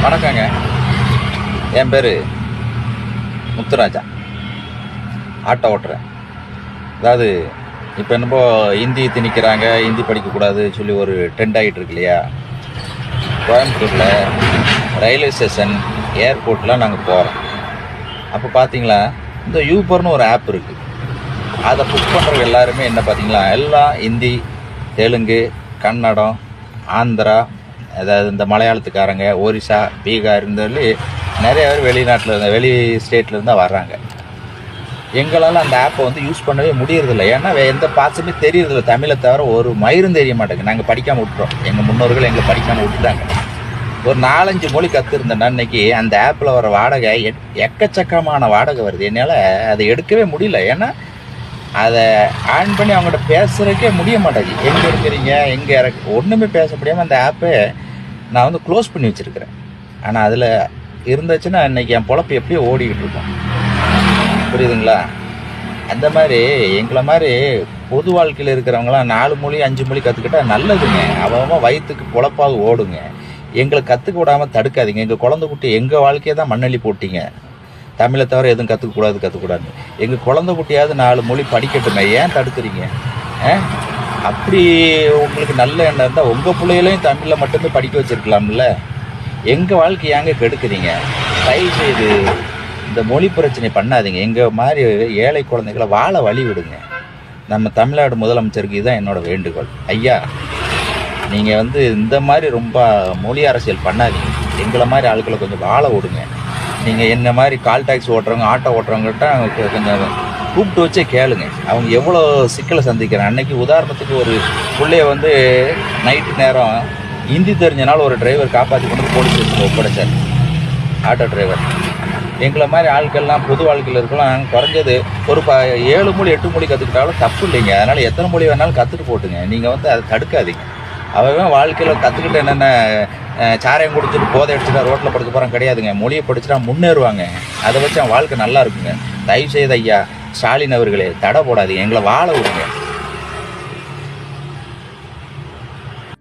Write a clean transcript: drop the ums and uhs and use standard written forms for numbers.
வணக்கங்க. என் பேர் முத்துராஜா. ஆட்டோ ஓட்டுறேன். அதாவது இப்போ என்னப்போ ஹிந்தி திணிக்கிறாங்க, ஹிந்தி படிக்கக்கூடாது சொல்லி ஒரு ட்ரெண்ட் ஆகிட்டு இருக்கு இல்லையா? கோயம்புத்தூரில் ரயில்வே ஸ்டேஷன், ஏர்போர்ட்லாம் நாங்கள் போகிறோம். அப்போ பார்த்தீங்களா, இந்த யூபர்னு ஒரு ஆப் இருக்குது. அதை புக் பண்ணுறவங்க எல்லாருமே என்ன பார்த்தீங்களா, எல்லாம் ஹிந்தி, தெலுங்கு, கன்னடம், ஆந்திரா, அதாவது இந்த மலையாளத்துக்காரங்க, ஒரிசா, பீகார், இந்த நிறைய பேர் வெளிநாட்டில் வெளி ஸ்டேட்லேருந்து தான் வர்றாங்க. எங்களால் அந்த ஆப்பை வந்து யூஸ் பண்ணவே முடியறதில்ல. ஏன்னா எந்த பாசமே தெரியறதில்ல. தமிழை தவிர ஒரு மயிரும் தெரிய மாட்டேங்க. நாங்கள் படிக்காமல் விட்டுறோம். எங்கள் முன்னோர்கள் எங்களை படிக்காமல் விட்டுட்டாங்க. ஒரு 4-5 மொழி கற்றுருந்தேன்னா இன்றைக்கி அந்த ஆப்பில் வர வாடகை எக்கச்சக்கமான வாடகை வருது. என்னால் அதை எடுக்கவே முடியல. ஏன்னா அதை ஆன் பண்ணி அவங்கள்ட்ட பேசுகிறதுக்கே முடிய மாட்டேங்குது. எங்கே இருக்கிறீங்க, எங்கே ஒன்றுமே பேச முடியாமல் அந்த ஆப்பை நான் வந்து க்ளோஸ் பண்ணி வச்சுருக்கிறேன். ஆனால் அதில் இருந்துச்சுன்னா இன்றைக்கி என் பொழப்பு எப்படியோ ஓடிக்கிட்டு இருக்கோம். புரியுதுங்களா? அந்த மாதிரி எங்களை மாதிரி பொது வாழ்க்கையில் இருக்கிறவங்களாம் 4 மொழி 5 மொழி கற்றுக்கிட்டா நல்லதுங்க. அவன் வயிற்றுக்கு பொழப்பாக ஓடுங்க. எங்களை கற்றுக்க விடாமல் தடுக்காதீங்க. எங்கள் குழந்தை குட்டி எங்கள் வாழ்க்கையை தான் மண்ணள்ளி போட்டிங்க. தமிழை தவிர எதுவும் கற்றுக்கூடாது. எங்கள் குழந்தை குட்டியாவது 4 மொழி படிக்கட்டுமே, ஏன் தடுக்கிறீங்க? அப்படி உங்களுக்கு நல்ல எண்ணம் இருந்தால் உங்கள் பிள்ளைகளையும் தமிழில் மட்டுமே படிக்க வச்சுருக்கலாம்ல. எங்கள் வாழ்க்கை ஏங்க கெடுக்குறீங்க? தயவு செய்து இந்த மொழி பிரச்சனை பண்ணாதீங்க. எங்கள் மாதிரி ஏழை குழந்தைகளை வாழ வழி விடுங்க. நம்ம தமிழ்நாடு முதலமைச்சருக்கு இதுதான் என்னோடய வேண்டுகோள். ஐயா, நீங்கள் வந்து இந்த மாதிரி ரொம்ப மொழி அரசியல் பண்ணாதீங்க. எங்களை மாதிரி ஆட்களை கொஞ்சம் வாழ விடுங்க. நீங்கள் என்ன மாதிரி கால் டாக்ஸி ஓட்டுறவங்க, ஆட்டோ ஓட்டுறவங்கள்ட்ட கொஞ்சம் கூப்பிட்டு வச்சே கேளுங்க. அவங்க எவ்வளோ சிக்கலை சந்திக்கிறாங்க. அன்றைக்கி உதாரணத்துக்கு ஒரு பிள்ளைய வந்து நைட்டு நேரம் ஹிந்தி தெரிஞ்சனால ஒரு டிரைவர் காப்பாற்றி கொண்டு போலீஸ் ஸ்டேஷனில் ஒப்படைச்சார். Auto driver. எங்களை மாதிரி ஆட்கள்லாம் பொது வாழ்க்கையில் இருக்கலாம் குறைஞ்சது ஒரு 7 மொழி 8 மொழி கற்றுக்கிட்டாலும் தப்பு இல்லைங்க. அதனால் எத்தனை மொழி வேணாலும் கற்றுட்டு போட்டுங்க. நீங்கள் வந்து அதை தடுக்காதீங்க. அவன் வாழ்க்கையில் கற்றுக்கிட்டு என்னென்ன சாரையம் குடிச்சிட்டு போதை அடிச்சுட்டா ரோட்டில் படுக்க போகிறான் கிடையாதுங்க. மொழியை படிச்சுட்டா முன்னேறுவாங்க. அதை வச்சு அவன் வாழ்க்கை நல்லா இருக்குங்க. தயவு செய்து ஐயா ஸ்டாலின் அவர்களே தடை போடாதீங்க. எங்களை வாழ விடுங்க.